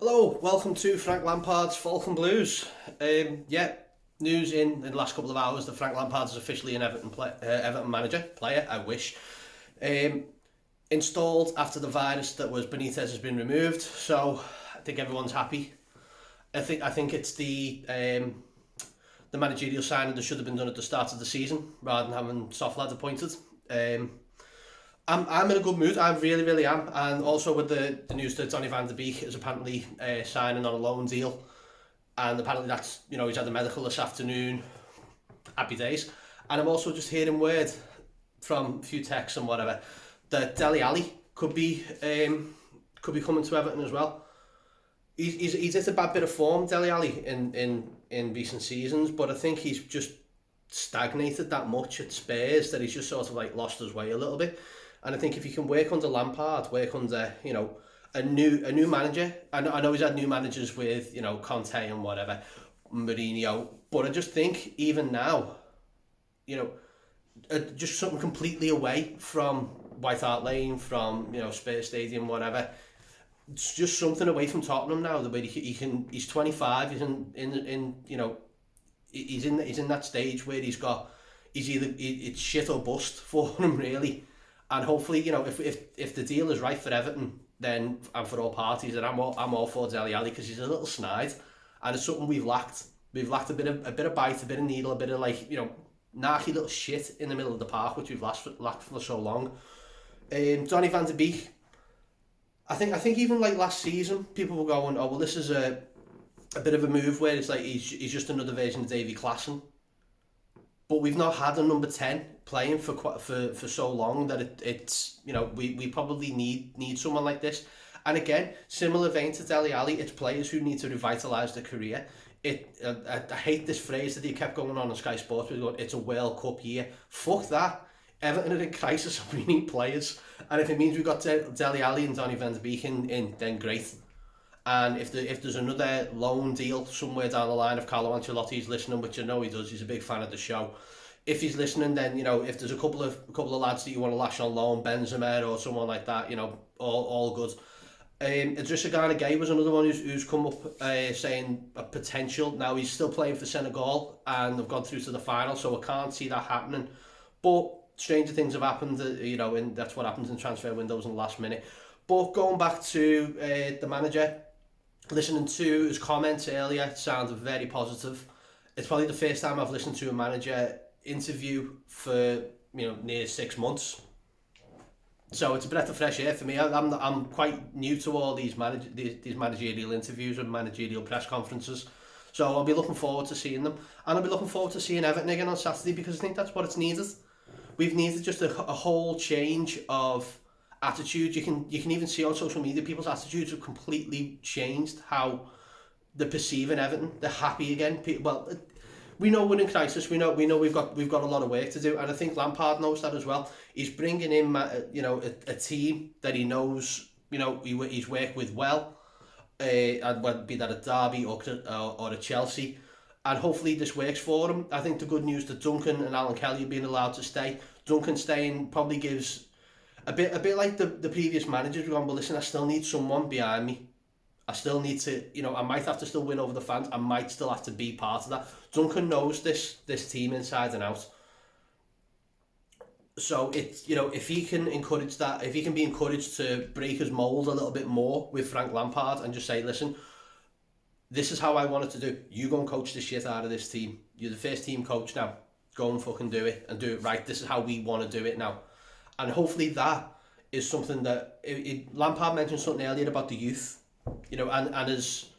Hello, welcome to Frank Lampard's Falcon Blues. News in the last couple of hours that Frank Lampard is officially an Everton player, I wish. Installed after the virus that was Benitez has been removed, so I think everyone's happy. I think it's the managerial signing that should have been done at the start of the season rather than having soft lads appointed. I'm in a good mood. I really am. And also with the news that Donny van de Beek is apparently signing on a loan deal, and apparently that's he's had a medical this afternoon. Happy days. And I'm also just hearing word from a few texts and whatever that Dele Alli could be coming to Everton as well. He's hit a bad bit of form, Dele Alli, in recent seasons, but I think he's just stagnated that much at Spurs that he's just sort of like lost his way a little bit. And I think if he can work under Lampard, work under a new manager. I know he's had new managers with Conte and whatever, Mourinho, but I just think even now, just something completely away from White Hart Lane, from Spurs Stadium, whatever. It's just something away from Tottenham now. The way he can, he's 25. He's he's in that stage where he's either it's shit or bust for him really. And hopefully, if the deal is right for Everton, then and for all parties, then I'm all for Dele Alli, because he's a little snide, and it's something we've lacked. We've lacked a bit of bite, a bit of needle, a bit of narky little shit in the middle of the park, which we've lacked for so long. Donny van de Beek, I think even like last season, people were going, oh well, this is a bit of a move where it's like he's just another version of Davy Klaassen. But we've not had a number 10 playing for so long that it's we probably need someone like this. And again, similar vein to Dele Alli, it's players who need to revitalise their career. I hate this phrase that he kept going on Sky Sports with, going, it's a World Cup year. Fuck that. Everton are in crisis and we need players. And if it means we've got Dele Alli and Donny van de Beek in, then great. And if there's another loan deal somewhere down the line, if Carlo Ancelotti's listening, which I know he does, he's a big fan of the show. If he's listening, then if there's a couple of lads that you want to lash on loan, Benzema or someone like that, all good. Idrissa Gana Gueye was another one who's come up saying a potential. Now he's still playing for Senegal and they've gone through to the final, so I can't see that happening. But stranger things have happened, and that's what happens in transfer windows in the last minute. But going back to the manager, listening to his comments earlier, it sounded very positive. It's probably the first time I've listened to a manager interview for near 6 months, so it's a breath of fresh air for me. I'm quite new to all these managerial interviews and managerial press conferences, so I'll be looking forward to seeing them, and I'll be looking forward to seeing Everton again on Saturday, because I think that's what it's needed. We've needed just a whole change of attitude. You can even see on social media people's attitudes have completely changed, how they're perceiving Everton. They're happy again. Well, we know we're in crisis. We know we've got a lot of work to do, and I think Lampard knows that as well. He's bringing in a team that he knows he's worked with well, and whether it be that at Derby or at Chelsea, and hopefully this works for him. I think the good news that Duncan and Alan Kelly are being allowed to stay. Duncan staying probably gives a bit like the previous managers. We're going, well, listen, I still need someone behind me. I still need to, I might have to still win over the fans. I might still have to be part of that. Duncan knows this team inside and out. So it's, if he can encourage that, if he can be encouraged to break his mould a little bit more with Frank Lampard and just say, listen, this is how I want it to do. You go and coach the shit out of this team. You're the first team coach now. Go and fucking do it and do it right. This is how we want to do it now. And hopefully that is something that Lampard mentioned something earlier about the youth, and as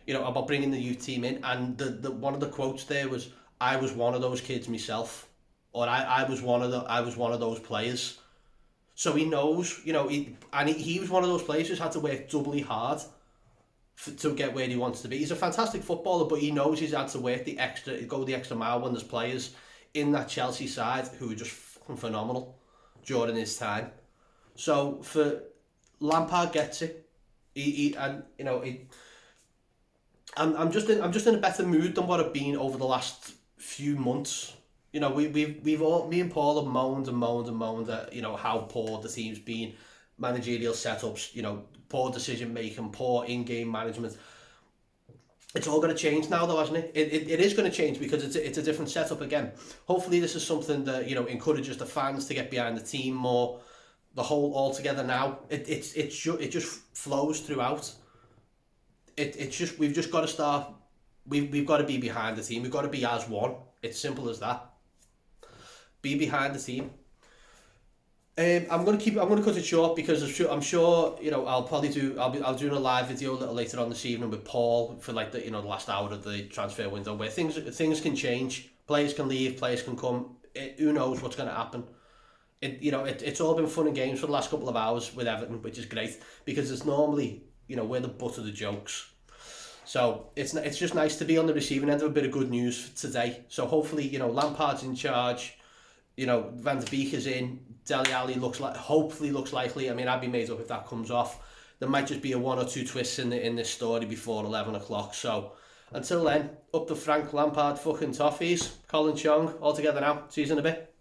about bringing the youth team in, and the one of the quotes there was, I was one of those kids myself, or I was one of those players. So he knows, he was one of those players who's had to work doubly hard to get where he wants to be. He's a fantastic footballer, but he knows he's had to work the extra mile when there's players in that Chelsea side who are just fucking phenomenal during his time. So for Lampard gets it. I'm just in a better mood than what I've been over the last few months. Me and Paul have moaned at how poor the team's been. managerial setups, you know, poor decision making, poor in-game management. It's all going to change now, though, hasn't it? It is going to change because it's a different setup again. Hopefully, this is something that, you know, encourages the fans to get behind the team more. The whole all together now. It just flows throughout. It's just, we've just got to start. We've got to be behind the team. We've got to be as one. It's simple as that. Be behind the team. I'm gonna cut it short because I'm sure you know I'll be doing a live video a little later on this evening with Paul for like the, you know, the last hour of the transfer window, where things can change, players can leave, players can come. Who knows what's going to happen? It's all been fun and games for the last couple of hours with Everton, which is great because it's normally, you know, we're the butt of the jokes. So it's just nice to be on the receiving end of a bit of good news today. So hopefully, you know, Lampard's in charge. You know, Van de Beek is in. Dele Alli hopefully looks likely. I mean, I'd be made up if that comes off. There might just be a one or two twists in this story before 11 o'clock. So until then, up to Frank Lampard, fucking Toffees, Colin Chong, all together now. See you in a bit.